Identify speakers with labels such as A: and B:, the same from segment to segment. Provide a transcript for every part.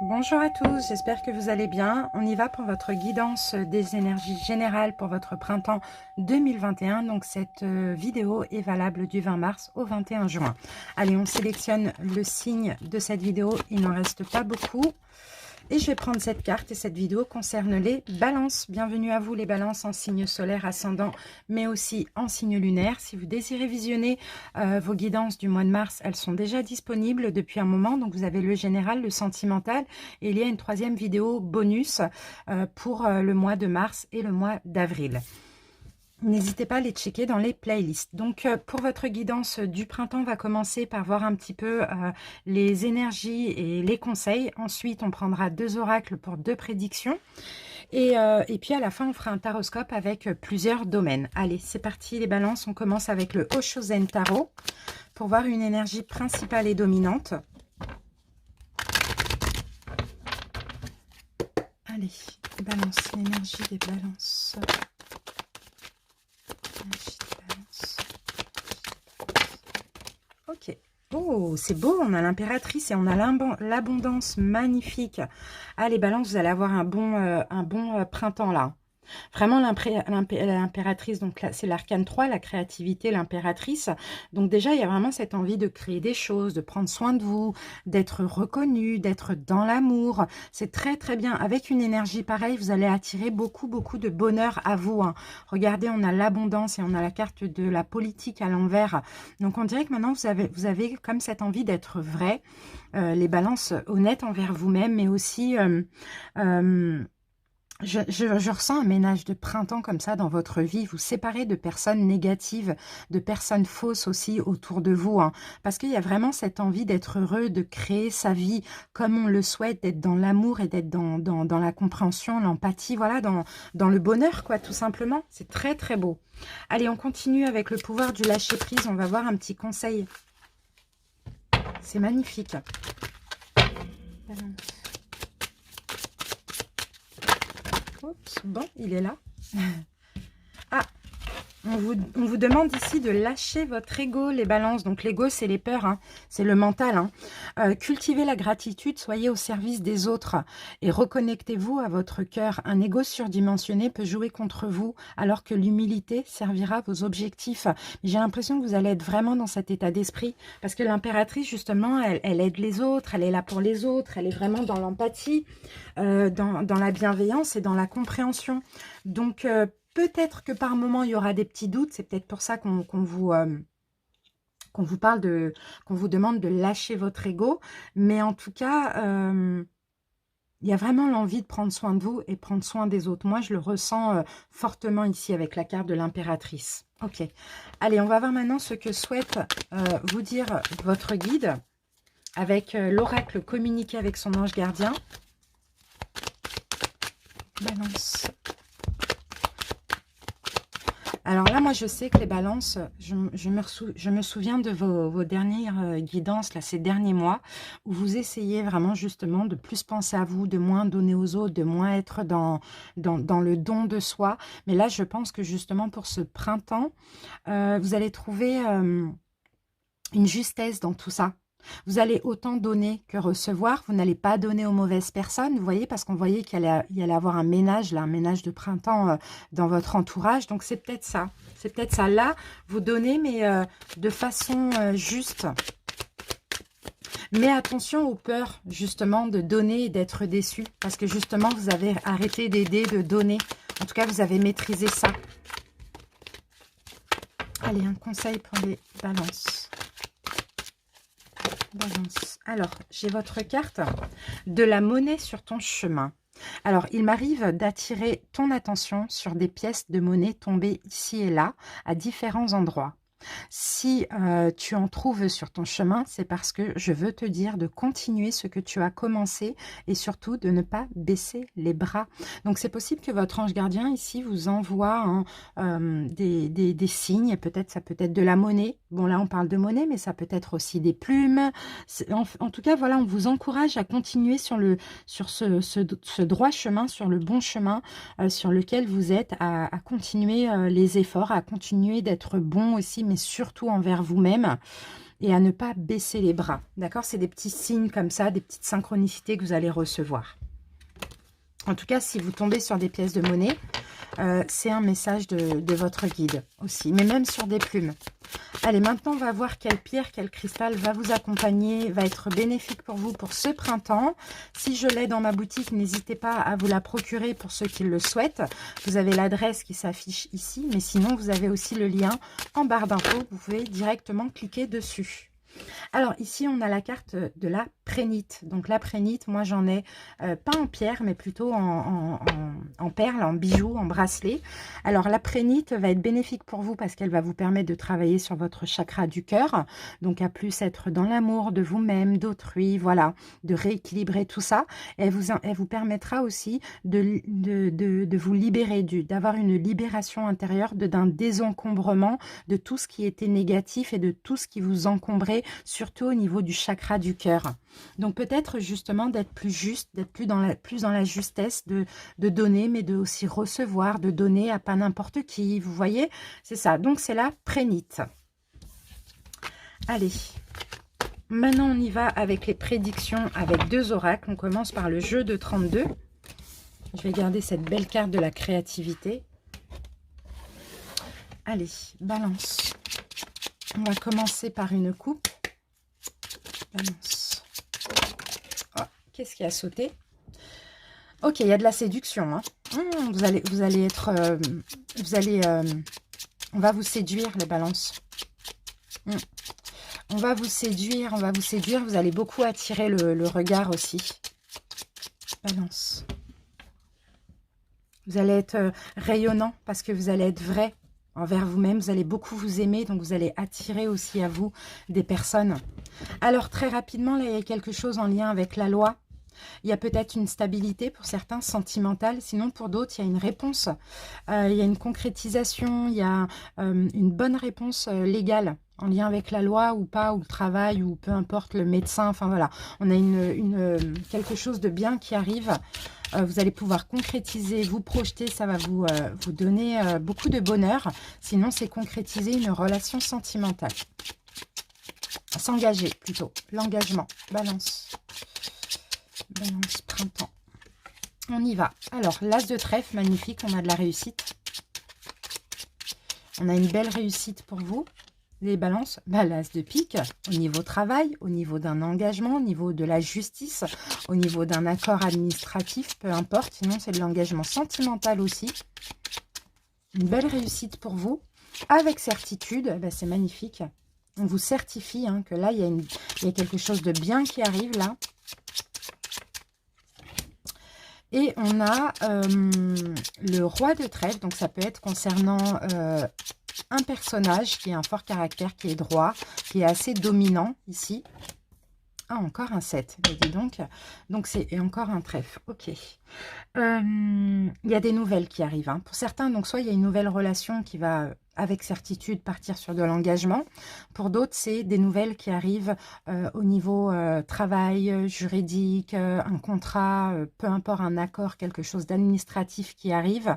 A: Bonjour à tous, j'espère que vous allez bien. On y va pour votre guidance des énergies générales pour votre printemps 2021. Donc cette vidéo est valable du 20 mars au 21 juin. Allez, on sélectionne le signe de cette vidéo, il n'en reste pas beaucoup. Et je vais prendre cette carte et cette vidéo concerne les balances. Bienvenue à vous les balances en signe solaire ascendant, mais aussi en signe lunaire. Si vous désirez visionner vos guidances du mois de mars, elles sont déjà disponibles depuis un moment. Donc vous avez le général, le sentimental et il y a une troisième vidéo bonus pour le mois de mars et le mois d'avril. N'hésitez pas à les checker dans les playlists. Donc, pour votre guidance du printemps, on va commencer par voir un petit peu les énergies et les conseils. Ensuite, on prendra 2 oracles pour 2 prédictions. Et puis, à la fin, on fera un taroscope avec plusieurs domaines. Allez, c'est parti les balances. On commence avec le Oshozen Tarot pour voir une énergie principale et dominante. Allez, balance, l'énergie des balances. Ok. Oh, c'est beau, on a l'impératrice et on a l'abondance magnifique. Ah, les balances, vous allez avoir un bon printemps là. Vraiment l'impératrice, donc là, c'est l'arcane 3, la créativité, l'impératrice. Donc déjà, il y a vraiment cette envie de créer des choses, de prendre soin de vous, d'être reconnu, d'être dans l'amour. C'est très très bien. Avec une énergie pareille, vous allez attirer beaucoup de bonheur à vous. Hein. Regardez, on a l'abondance et on a la carte de la politique à l'envers. Donc on dirait que maintenant, vous avez comme cette envie d'être vrai. Les balances honnêtes envers vous-même, mais aussi... Je ressens un ménage de printemps comme ça dans votre vie. Vous séparez de personnes négatives, de personnes fausses aussi autour de vous. Hein, parce qu'il y a vraiment cette envie d'être heureux, de créer sa vie comme on le souhaite, d'être dans l'amour et d'être dans la compréhension, l'empathie, voilà, dans le bonheur, quoi, tout simplement. C'est très, très beau. Allez, on continue avec le pouvoir du lâcher-prise. On va voir un petit conseil. C'est magnifique. Oups, bon, il est là. Ah, on vous demande ici de lâcher votre ego, les balances. Donc l'ego, c'est les peurs, hein, c'est le mental. Hein. Cultivez la gratitude, soyez au service des autres et reconnectez-vous à votre cœur. Un ego surdimensionné peut jouer contre vous alors que l'humilité servira vos objectifs. J'ai l'impression que vous allez être vraiment dans cet état d'esprit parce que l'impératrice, justement, elle aide les autres, elle est là pour les autres, elle est vraiment dans l'empathie, dans la bienveillance et dans la compréhension. Donc, peut-être que par moment, il y aura des petits doutes. C'est peut-être pour ça qu'on vous parle qu'on vous demande de lâcher votre ego. Mais en tout cas, il y a vraiment l'envie de prendre soin de vous et prendre soin des autres. Moi, je le ressens fortement ici avec la carte de l'impératrice. Ok. Allez, on va voir maintenant ce que souhaite vous dire votre guide avec l'oracle communiqué avec son ange gardien. Balance. Alors là, moi, je sais que les balances, je me souviens de vos dernières guidances, là, ces derniers mois, où vous essayez vraiment justement de plus penser à vous, de moins donner aux autres, de moins être dans le don de soi. Mais là, je pense que justement pour ce printemps, vous allez trouver une justesse dans tout ça. Vous allez autant donner que recevoir. Vous n'allez pas donner aux mauvaises personnes, vous voyez, parce qu'on voyait qu'il y allait avoir un ménage, là, un ménage de printemps dans votre entourage. Donc, c'est peut-être ça. C'est peut-être ça. Là, vous donnez, mais de façon juste. Mais attention aux peurs, justement, de donner et d'être déçu. Parce que, justement, vous avez arrêté d'aider, de donner. En tout cas, vous avez maîtrisé ça. Allez, un conseil pour les balances. Balance. Alors, j'ai votre carte de la monnaie sur ton chemin. Alors, il m'arrive d'attirer ton attention sur des pièces de monnaie tombées ici et là, à différents endroits. Si tu en trouves sur ton chemin, c'est parce que je veux te dire de continuer ce que tu as commencé et surtout de ne pas baisser les bras. Donc, c'est possible que votre ange gardien ici vous envoie des signes. Peut-être ça peut être de la monnaie. Bon, là, on parle de monnaie, mais ça peut être aussi des plumes. En tout cas, voilà, on vous encourage à continuer sur ce droit chemin, sur le bon chemin sur lequel vous êtes, à continuer les efforts, à continuer d'être bon aussi, mais surtout envers vous-même. et à ne pas baisser les bras. D'accord? C'est des petits signes comme ça, des petites synchronicités que vous allez recevoir. En tout cas, si vous tombez sur des pièces de monnaie, c'est un message de votre guide aussi, mais même sur des plumes. Allez, maintenant, on va voir quelle pierre, quel cristal va vous accompagner, va être bénéfique pour vous pour ce printemps. Si je l'ai dans ma boutique, n'hésitez pas à vous la procurer pour ceux qui le souhaitent. Vous avez l'adresse qui s'affiche ici, mais sinon, vous avez aussi le lien en barre d'infos. Vous pouvez directement cliquer dessus. Alors ici, on a la carte de la prénite. Donc la prénite, moi j'en ai pas en pierre, mais plutôt en perles, en bijoux, en bracelets. Alors la prénite va être bénéfique pour vous parce qu'elle va vous permettre de travailler sur votre chakra du cœur. Donc à plus être dans l'amour de vous-même, d'autrui, voilà, de rééquilibrer tout ça. Elle vous permettra aussi de vous libérer, d'avoir une libération intérieure, d'un désencombrement de tout ce qui était négatif et de tout ce qui vous encombrait, surtout au niveau du chakra du cœur. Donc peut-être justement d'être plus juste, d'être plus dans la justesse, de donner, mais de aussi recevoir, de donner à pas n'importe qui, vous voyez, c'est ça. Donc c'est la prénite. Allez, maintenant on y va avec les prédictions avec 2 oracles. On commence par le jeu de 32. Je vais garder cette belle carte de la créativité. Allez, balance. On va commencer par une coupe. Balance. Oh, qu'est-ce qui a sauté? Ok, il y a de la séduction. Hein. Vous allez être... on va vous séduire, les balances. On va vous séduire, Vous allez beaucoup attirer le regard aussi. Balance. Vous allez être rayonnant parce que vous allez être vrai envers vous-même. Vous allez beaucoup vous aimer, donc vous allez attirer aussi à vous des personnes. Alors très rapidement, là, il y a quelque chose en lien avec la loi. Il y a peut-être une stabilité pour certains, sentimentale. Sinon, pour d'autres, il y a une réponse. Il y a une concrétisation, il y a une bonne réponse légale en lien avec la loi ou pas, ou le travail, ou peu importe, le médecin. Enfin voilà, on a quelque chose de bien qui arrive. Vous allez pouvoir concrétiser, vous projeter, ça va vous donner beaucoup de bonheur. Sinon, c'est concrétiser une relation sentimentale. S'engager plutôt, l'engagement, balance. Balance, printemps. On y va. Alors, l'as de trèfle, magnifique, on a de la réussite. On a une belle réussite pour vous. Les balances, l'as de pique, au niveau travail, au niveau d'un engagement, au niveau de la justice, au niveau d'un accord administratif, peu importe. Sinon, c'est de l'engagement sentimental aussi. Une belle réussite pour vous. Avec certitude, c'est magnifique. On vous certifie que là, il y a quelque chose de bien qui arrive là. Et on a le roi de trèfle, donc ça peut être concernant un personnage qui a un fort caractère, qui est droit, qui est assez dominant ici. Ah, encore un 7, dis donc. Donc c'est encore un trèfle, ok. Il y a des nouvelles qui arrivent. Pour certains, donc soit il y a une nouvelle relation qui va avec certitude partir sur de l'engagement. Pour d'autres, c'est des nouvelles qui arrivent au niveau travail, juridique, un contrat, peu importe, un accord, quelque chose d'administratif qui arrive.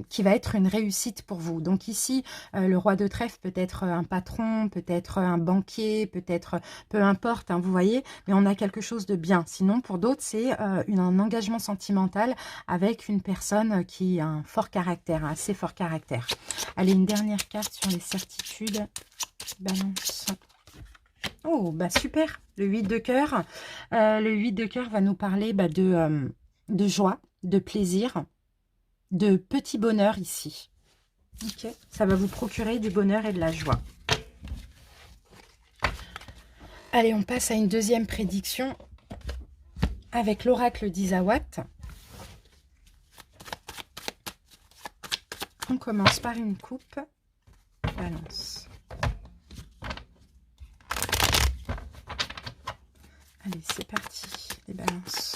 A: Qui va être une réussite pour vous. Donc ici, le roi de trèfle peut être un patron, peut-être un banquier, peut-être, peu importe, vous voyez, mais on a quelque chose de bien. Sinon, pour d'autres, c'est un engagement sentimental avec une personne qui a un fort caractère, un assez fort caractère. Allez, une dernière carte sur les certitudes. Balance. Oh, super, le 8 de cœur. Le 8 de cœur va nous parler de joie, de plaisir, de petit bonheur ici. Ok, ça va vous procurer du bonheur et de la joie. Allez, on passe à une deuxième prédiction avec l'oracle d'Isawat. On commence par une coupe. Balance. Allez, c'est parti, les balances.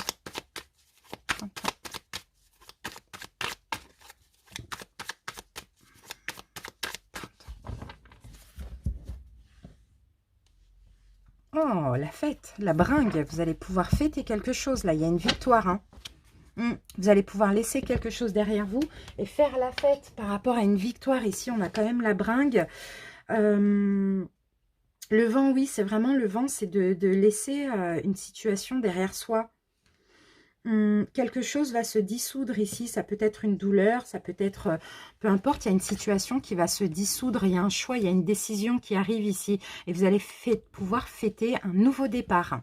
A: Oh, la fête, la bringue, vous allez pouvoir fêter quelque chose, là, il y a une victoire. Vous allez pouvoir laisser quelque chose derrière vous et faire la fête par rapport à une victoire. Ici, on a quand même la bringue. Le vent, oui, c'est vraiment le vent, c'est de laisser une situation derrière soi. Quelque chose va se dissoudre ici, ça peut être une douleur, ça peut être, peu importe, il y a une situation qui va se dissoudre, il y a un choix, il y a une décision qui arrive ici, et vous allez pouvoir fêter un nouveau départ.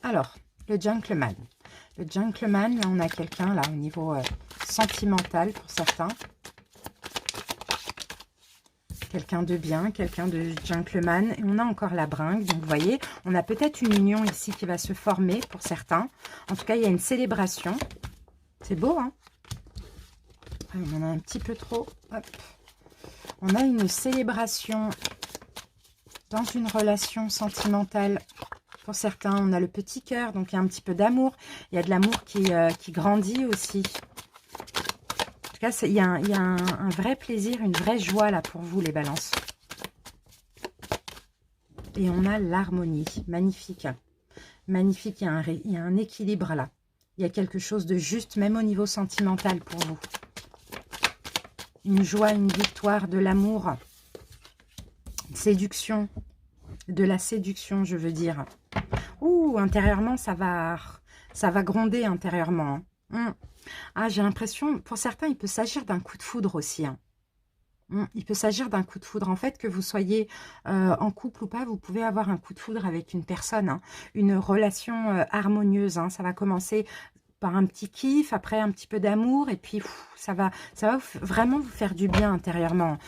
A: Alors, le gentleman. Le gentleman, là on a quelqu'un, là, au niveau sentimental pour certains. Quelqu'un de bien, quelqu'un de gentleman. Et on a encore la bringue. Donc, vous voyez, on a peut-être une union ici qui va se former pour certains. En tout cas, il y a une célébration. C'est beau, hein? On en a un petit peu trop. Hop. On a une célébration dans une relation sentimentale. Pour certains, on a le petit cœur. Donc, il y a un petit peu d'amour. Il y a de l'amour qui grandit aussi. En tout cas, il y a un vrai plaisir, une vraie joie là pour vous, les balances. Et on a l'harmonie. Magnifique. Magnifique, il y a un équilibre là. Il y a quelque chose de juste, même au niveau sentimental pour vous. Une joie, une victoire, de l'amour. Séduction. De la séduction, je veux dire. Ouh, intérieurement, ça va gronder intérieurement. Ah, j'ai l'impression, pour certains, il peut s'agir d'un coup de foudre aussi. Il peut s'agir d'un coup de foudre. En fait, que vous soyez en couple ou pas, vous pouvez avoir un coup de foudre avec une personne. Une relation harmonieuse. Ça va commencer par un petit kiff, après un petit peu d'amour. Et puis, ça va vraiment vous faire du bien intérieurement.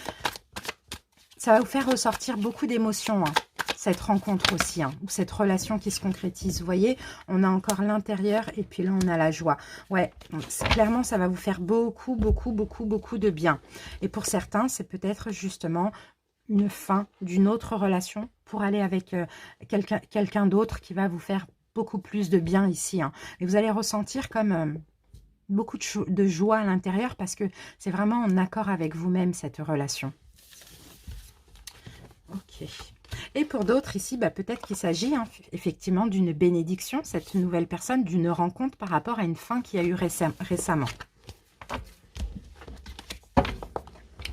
A: Ça va vous faire ressortir beaucoup d'émotions, cette rencontre aussi, ou cette relation qui se concrétise. Vous voyez, on a encore l'intérieur et puis là, on a la joie. Ouais, clairement, ça va vous faire beaucoup, beaucoup, beaucoup, beaucoup de bien. Et pour certains, c'est peut-être justement une fin d'une autre relation pour aller avec quelqu'un d'autre qui va vous faire beaucoup plus de bien ici. Et vous allez ressentir comme beaucoup de joie à l'intérieur parce que c'est vraiment en accord avec vous-même, cette relation. Ok. Et pour d'autres ici, peut-être qu'il s'agit effectivement d'une bénédiction, cette nouvelle personne, d'une rencontre par rapport à une fin qu'il y a eu récemment.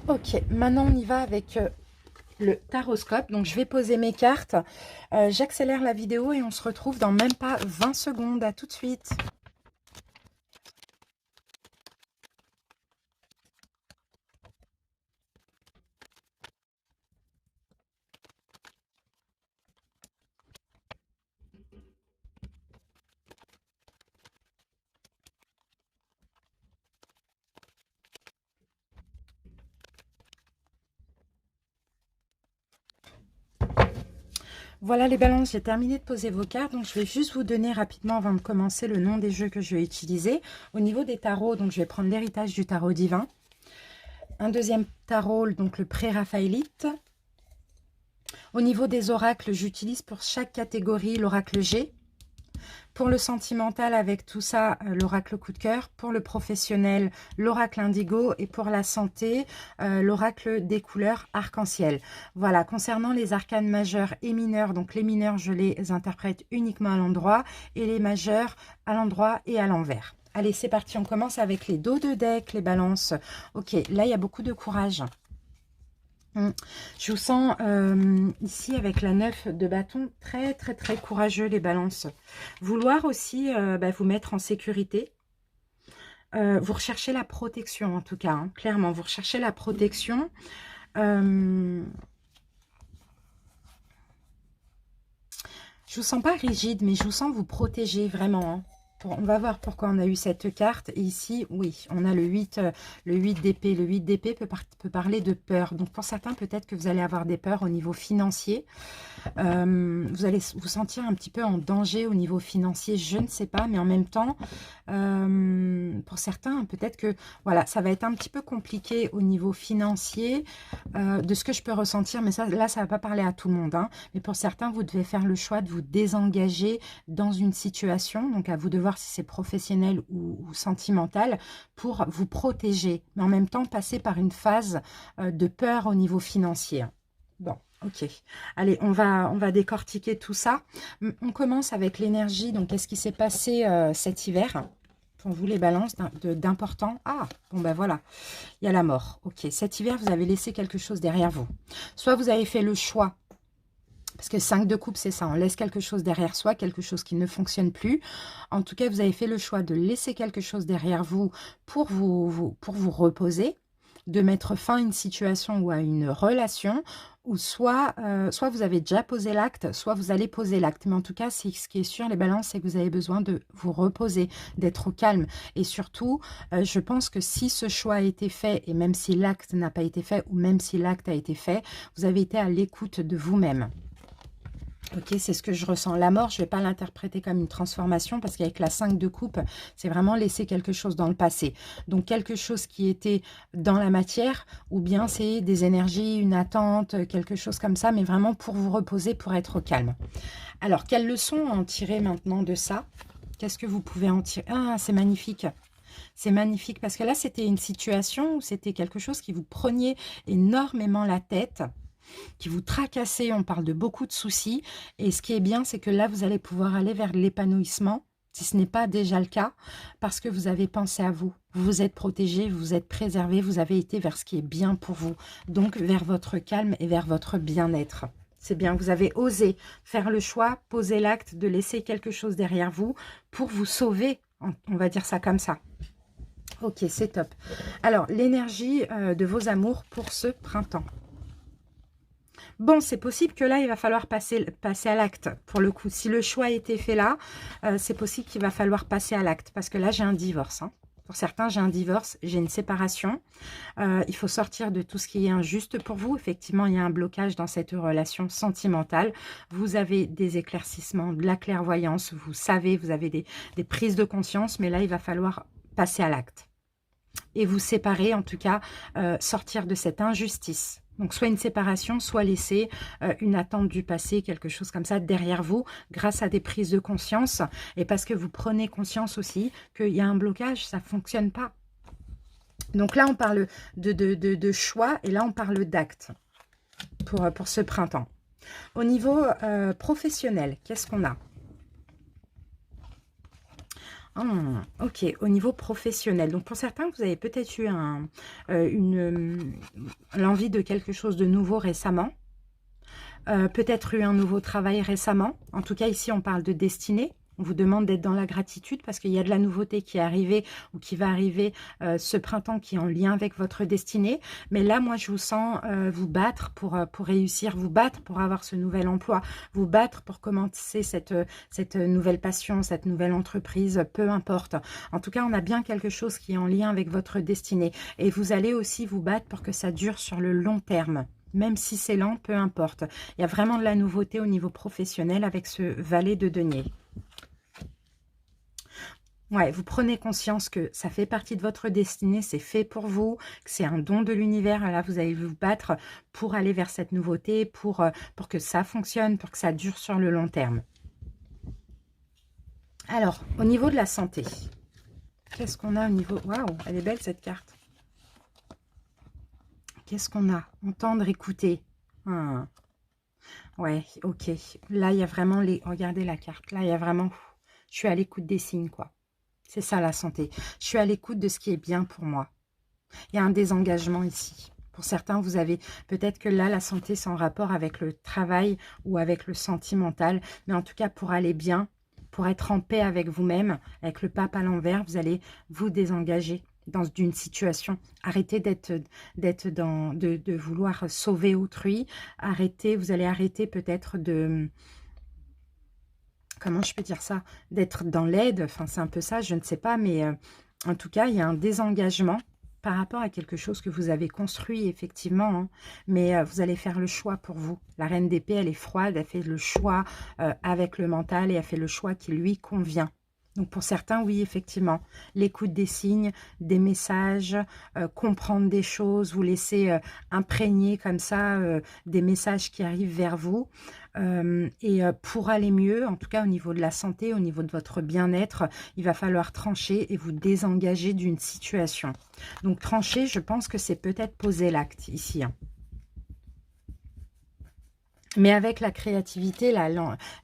A: Ok, maintenant on y va avec le taroscope. Donc je vais poser mes cartes, j'accélère la vidéo et on se retrouve dans même pas 20 secondes. À tout de suite. Voilà les balances, j'ai terminé de poser vos cartes, donc je vais juste vous donner rapidement avant de commencer le nom des jeux que je vais utiliser. Au niveau des tarots, donc je vais prendre l'héritage du tarot divin. Un deuxième tarot, donc le pré-raphaélite. Au niveau des oracles, j'utilise pour chaque catégorie l'oracle G. Pour le sentimental, avec tout ça, l'oracle coup de cœur. Pour le professionnel, l'oracle indigo. Et pour la santé, l'oracle des couleurs arc-en-ciel. Voilà, concernant les arcanes majeurs et mineurs, donc les mineurs, je les interprète uniquement à l'endroit. Et les majeurs, à l'endroit et à l'envers. Allez, c'est parti, on commence avec les dos de deck, les balances. Ok, là, il y a beaucoup de courage. Je vous sens ici avec la 9 de bâton très très très courageux, les balances. Vouloir aussi vous mettre en sécurité. Vous recherchez la protection en tout cas, clairement. Vous recherchez la protection. Je vous sens pas rigide, mais je vous sens vous protéger vraiment. On va voir pourquoi on a eu cette carte. Et ici, oui, on a le 8 d'épée. Le 8 d'épée peut parler de peur. Donc, pour certains, peut-être que vous allez avoir des peurs au niveau financier. Vous allez vous sentir un petit peu en danger au niveau financier, je ne sais pas. Mais en même temps, pour certains, peut-être que voilà, ça va être un petit peu compliqué au niveau financier de ce que je peux ressentir. Mais ça, là, ça ne va pas parler à tout le monde. Mais pour certains, vous devez faire le choix de vous désengager dans une situation. Donc, à vous de voir si c'est professionnel ou sentimental, pour vous protéger, mais en même temps passer par une phase de peur au niveau financier. Bon, ok. Allez, on va décortiquer tout ça. On commence avec l'énergie. Donc, qu'est-ce qui s'est passé cet hiver pour vous, les balances, d'important? Ah, bon, ben voilà, il y a la mort. Ok, cet hiver, vous avez laissé quelque chose derrière vous. Soit vous avez fait le choix, parce que 5 de coupe, c'est ça, on laisse quelque chose derrière soi, quelque chose qui ne fonctionne plus. En tout cas, vous avez fait le choix de laisser quelque chose derrière vous pour pour vous reposer, de mettre fin à une situation ou à une relation, ou soit vous avez déjà posé l'acte, soit vous allez poser l'acte. Mais en tout cas, ce qui est sûr, les balances, c'est que vous avez besoin de vous reposer, d'être au calme. Et surtout, je pense que si ce choix a été fait, et même si l'acte n'a pas été fait, ou même si l'acte a été fait, vous avez été à l'écoute de vous-même. Ok, c'est ce que je ressens. La mort, je ne vais pas l'interpréter comme une transformation parce qu'avec la 5 de coupe, c'est vraiment laisser quelque chose dans le passé. Donc, quelque chose qui était dans la matière ou bien c'est des énergies, une attente, quelque chose comme ça, mais vraiment pour vous reposer, pour être au calme. Alors, quelles leçons en tirer maintenant de ça? Qu'est-ce que vous pouvez en tirer? Ah, c'est magnifique. C'est magnifique parce que là, c'était une situation où c'était quelque chose qui vous preniez énormément la tête, qui vous tracassez, on parle de beaucoup de soucis. Et ce qui est bien, c'est que là, vous allez pouvoir aller vers l'épanouissement, si ce n'est pas déjà le cas, parce que vous avez pensé à vous. Vous vous êtes protégé, vous vous êtes préservé, vous avez été vers ce qui est bien pour vous. Donc, vers votre calme et vers votre bien-être. C'est bien, vous avez osé faire le choix, poser l'acte de laisser quelque chose derrière vous pour vous sauver, on va dire ça comme ça. Ok, c'est top. Alors, l'énergie de vos amours pour ce printemps. Bon, c'est possible que là, il va falloir passer à l'acte. Pour le coup, si le choix a été fait là, c'est possible qu'il va falloir passer à l'acte. Parce que là, j'ai un divorce. Hein. Pour certains, j'ai un divorce, j'ai une séparation. Il faut sortir de tout ce qui est injuste pour vous. Effectivement, il y a un blocage dans cette relation sentimentale. Vous avez des éclaircissements, de la clairvoyance. Vous savez, vous avez des prises de conscience. Mais là, il va falloir passer à l'acte. Et vous séparer, en tout cas, sortir de cette injustice. Donc, soit une séparation, soit laisser une attente du passé, quelque chose comme ça, derrière vous, grâce à des prises de conscience. Et parce que vous prenez conscience aussi qu'il y a un blocage, ça ne fonctionne pas. Donc là, on parle de choix et là, on parle d'actes pour ce printemps. Au niveau professionnel, qu'est-ce qu'on a ? Ok, au niveau professionnel. Donc, pour certains, vous avez peut-être eu l'envie de quelque chose de nouveau récemment. Peut-être eu un nouveau travail récemment. En tout cas, ici, on parle de destinée. On vous demande d'être dans la gratitude parce qu'il y a de la nouveauté qui est arrivée ou qui va arriver ce printemps qui est en lien avec votre destinée. Mais là, moi, je vous sens vous battre pour réussir, vous battre pour avoir ce nouvel emploi, vous battre pour commencer cette nouvelle passion, cette nouvelle entreprise, peu importe. En tout cas, on a bien quelque chose qui est en lien avec votre destinée. Et vous allez aussi vous battre pour que ça dure sur le long terme. Même si c'est lent, peu importe. Il y a vraiment de la nouveauté au niveau professionnel avec ce valet de denier. Ouais, vous prenez conscience que ça fait partie de votre destinée, c'est fait pour vous, que c'est un don de l'univers. Là, vous allez vous battre pour aller vers cette nouveauté, pour que ça fonctionne, pour que ça dure sur le long terme. Alors, au niveau de la santé, qu'est-ce qu'on a au niveau... Waouh, elle est belle cette carte. Qu'est-ce qu'on a? Entendre, écouter. Ouais, ok. Là, il y a vraiment les... Regardez la carte. Là, il y a vraiment... Je suis à l'écoute des signes, quoi. C'est ça, la santé. Je suis à l'écoute de ce qui est bien pour moi. Il y a un désengagement ici. Pour certains, vous avez... Peut-être que là, la santé, c'est en rapport avec le travail ou avec le sentimental. Mais en tout cas, pour aller bien, pour être en paix avec vous-même, avec le pape à l'envers, vous allez vous désengager d'une situation. Arrêtez de vouloir sauver autrui. Vous allez arrêter peut-être de... Comment je peux dire ça? D'être dans l'aide, enfin c'est un peu ça, je ne sais pas, mais en tout cas, il y a un désengagement par rapport à quelque chose que vous avez construit, effectivement, hein, mais vous allez faire le choix pour vous. La reine d'épée, elle est froide, elle fait le choix avec le mental et elle fait le choix qui lui convient. Donc pour certains, oui, effectivement, l'écoute des signes, des messages, comprendre des choses, vous laisser imprégner comme ça des messages qui arrivent vers vous. Pour aller mieux, en tout cas au niveau de la santé, au niveau de votre bien-être, il va falloir trancher et vous désengager d'une situation. Donc trancher, je pense que c'est peut-être poser l'acte ici. Hein. Mais avec la créativité,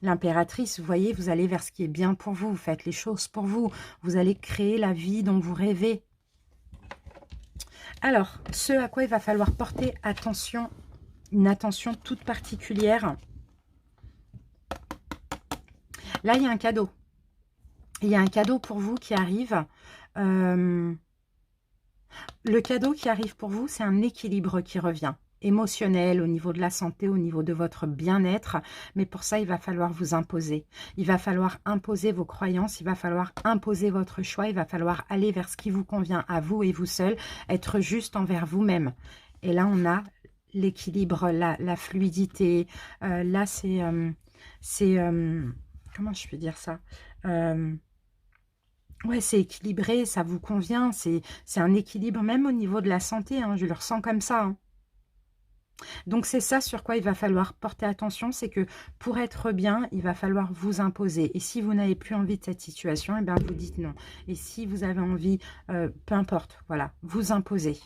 A: l'impératrice, vous voyez, vous allez vers ce qui est bien pour vous. Vous faites les choses pour vous. Vous allez créer la vie dont vous rêvez. Alors, ce à quoi il va falloir porter attention, une attention toute particulière. Là, il y a un cadeau. Il y a un cadeau pour vous qui arrive. Le cadeau qui arrive pour vous, c'est un équilibre qui revient. Émotionnel, au niveau de la santé, au niveau de votre bien-être. Mais pour ça, il va falloir vous imposer. Il va falloir imposer vos croyances. Il va falloir imposer votre choix. Il va falloir aller vers ce qui vous convient à vous et vous seul. Être juste envers vous-même. Et là, on a l'équilibre, la fluidité. Là, c'est... comment je peux dire ça? Ouais, c'est équilibré, ça vous convient. C'est un équilibre même au niveau de la santé. Hein, je le ressens comme ça. Hein. Donc c'est ça sur quoi il va falloir porter attention, c'est que pour être bien, il va falloir vous imposer. Et si vous n'avez plus envie de cette situation, eh bien vous dites non. Et si vous avez envie, peu importe, voilà, vous imposez.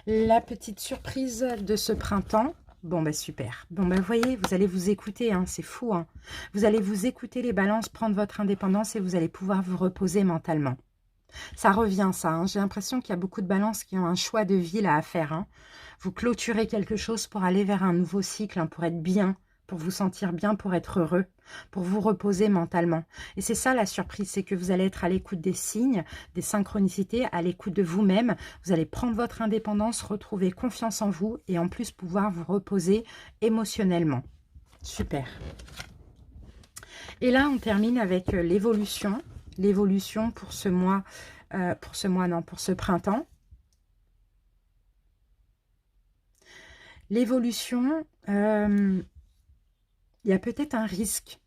A: La petite surprise de ce printemps, bon ben super. Bon ben vous voyez, vous allez vous écouter, hein, c'est fou. Hein. Vous allez vous écouter les balances, prendre votre indépendance et vous allez pouvoir vous reposer mentalement. Ça revient, ça. Hein. J'ai l'impression qu'il y a beaucoup de balances qui ont un choix de vie là à faire. Hein. Vous clôturez quelque chose pour aller vers un nouveau cycle, hein, pour être bien, pour vous sentir bien, pour être heureux, pour vous reposer mentalement. Et c'est ça la surprise, c'est que vous allez être à l'écoute des signes, des synchronicités, à l'écoute de vous-même. Vous allez prendre votre indépendance, retrouver confiance en vous et en plus pouvoir vous reposer émotionnellement. Super. Et là, on termine avec l'évolution. L'évolution pour ce mois, pour ce printemps. L'évolution, il y a peut-être un risque.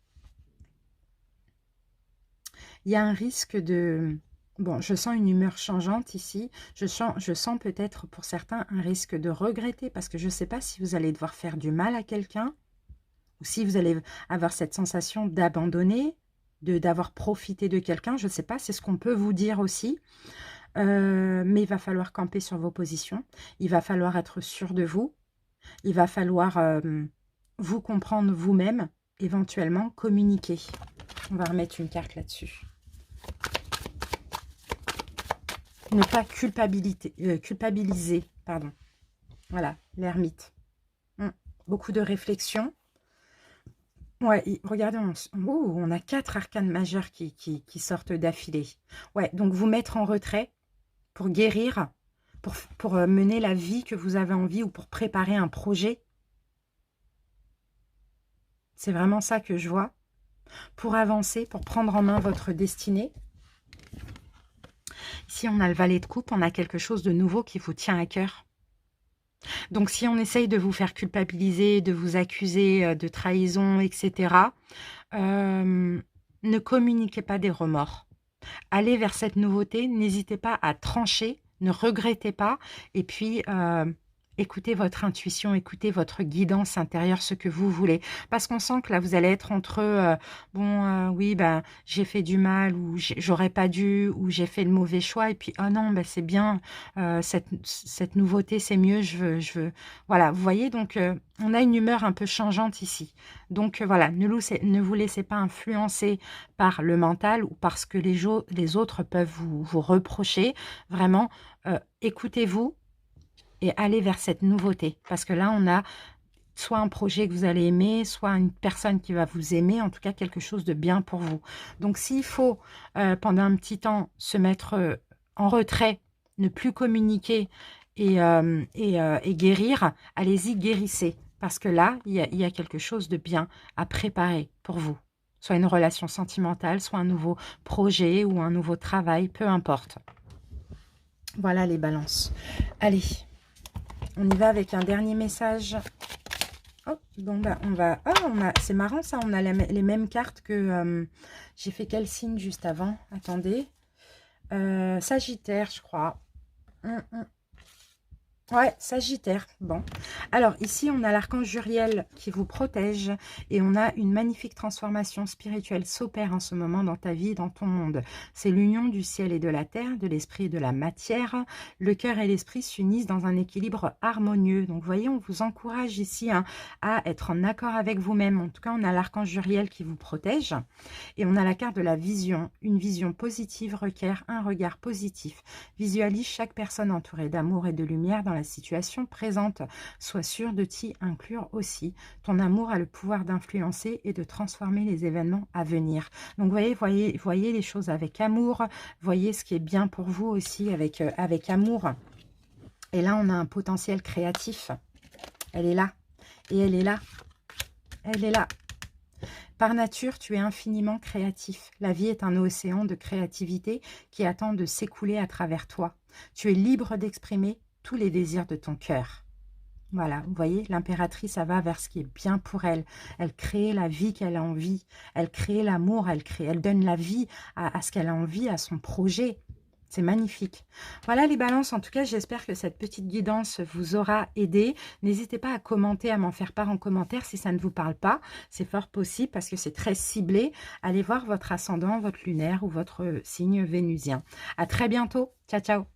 A: Il y a un risque de... Bon, je sens une humeur changeante ici. Je sens peut-être pour certains un risque de regretter parce que je ne sais pas si vous allez devoir faire du mal à quelqu'un ou si vous allez avoir cette sensation d'abandonner, d'avoir profité de quelqu'un, je ne sais pas, c'est ce qu'on peut vous dire aussi. Mais il va falloir camper sur vos positions, il va falloir être sûr de vous, il va falloir vous comprendre vous-même, éventuellement communiquer. On va remettre une carte là-dessus. Ne pas culpabiliser, pardon. Voilà, l'ermite. Beaucoup de réflexion. Ouais, regardez, on a 4 arcanes majeures qui sortent d'affilée. Ouais, donc vous mettre en retrait pour guérir, pour mener la vie que vous avez envie ou pour préparer un projet. C'est vraiment ça que je vois. Pour avancer, pour prendre en main votre destinée. Ici, on a le valet de coupe, on a quelque chose de nouveau qui vous tient à cœur. Donc, si on essaye de vous faire culpabiliser, de vous accuser de trahison, etc., ne communiquez pas des remords. Allez vers cette nouveauté, n'hésitez pas à trancher, ne regrettez pas, et puis écoutez votre intuition, écoutez votre guidance intérieure, ce que vous voulez. Parce qu'on sent que là, vous allez être entre, oui, ben, j'ai fait du mal, ou j'aurais pas dû, ou j'ai fait le mauvais choix, et puis, oh non, ben, c'est bien, cette nouveauté, c'est mieux, je veux. Voilà, vous voyez, donc, on a une humeur un peu changeante ici. Donc, voilà, ne vous laissez pas influencer par le mental ou parce que les autres peuvent vous reprocher. Vraiment, écoutez-vous, et aller vers cette nouveauté. Parce que là, on a soit un projet que vous allez aimer, soit une personne qui va vous aimer, en tout cas quelque chose de bien pour vous. Donc s'il faut, pendant un petit temps, se mettre en retrait, ne plus communiquer et guérir, allez-y, guérissez. Parce que là, il y a quelque chose de bien à préparer pour vous. Soit une relation sentimentale, soit un nouveau projet ou un nouveau travail, peu importe. Voilà les balances. Allez, on y va avec un dernier message. Oh, bon, bah, on va... Oh, c'est marrant ça, on a les mêmes cartes que... j'ai fait quel signe juste avant? Attendez. Sagittaire, je crois. Ouais, Sagittaire. Bon. Alors, ici, on a l'archange Uriel qui vous protège et on a une magnifique transformation spirituelle s'opère en ce moment dans ta vie, dans ton monde. C'est l'union du ciel et de la terre, de l'esprit et de la matière. Le cœur et l'esprit s'unissent dans un équilibre harmonieux. Donc, vous voyez, on vous encourage ici hein, à être en accord avec vous-même. En tout cas, on a l'archange Uriel qui vous protège et on a la carte de la vision. Une vision positive requiert un regard positif. Visualise chaque personne entourée d'amour et de lumière dans la situation présente. Sois sûr de t'y inclure aussi. Ton amour a le pouvoir d'influencer et de transformer les événements à venir. Donc, voyez les choses avec amour. Voyez ce qui est bien pour vous aussi avec amour. Et là, on a un potentiel créatif. Elle est là. Et elle est là. Elle est là. Par nature, tu es infiniment créatif. La vie est un océan de créativité qui attend de s'écouler à travers toi. Tu es libre d'exprimer tous les désirs de ton cœur. Voilà, vous voyez, l'impératrice, elle va vers ce qui est bien pour elle. Elle crée la vie qu'elle a envie. Elle crée l'amour, elle donne la vie à ce qu'elle a envie, à son projet. C'est magnifique. Voilà les balances, en tout cas, j'espère que cette petite guidance vous aura aidé. N'hésitez pas à commenter, à m'en faire part en commentaire si ça ne vous parle pas. C'est fort possible parce que c'est très ciblé. Allez voir votre ascendant, votre lunaire ou votre signe vénusien. À très bientôt. Ciao, ciao.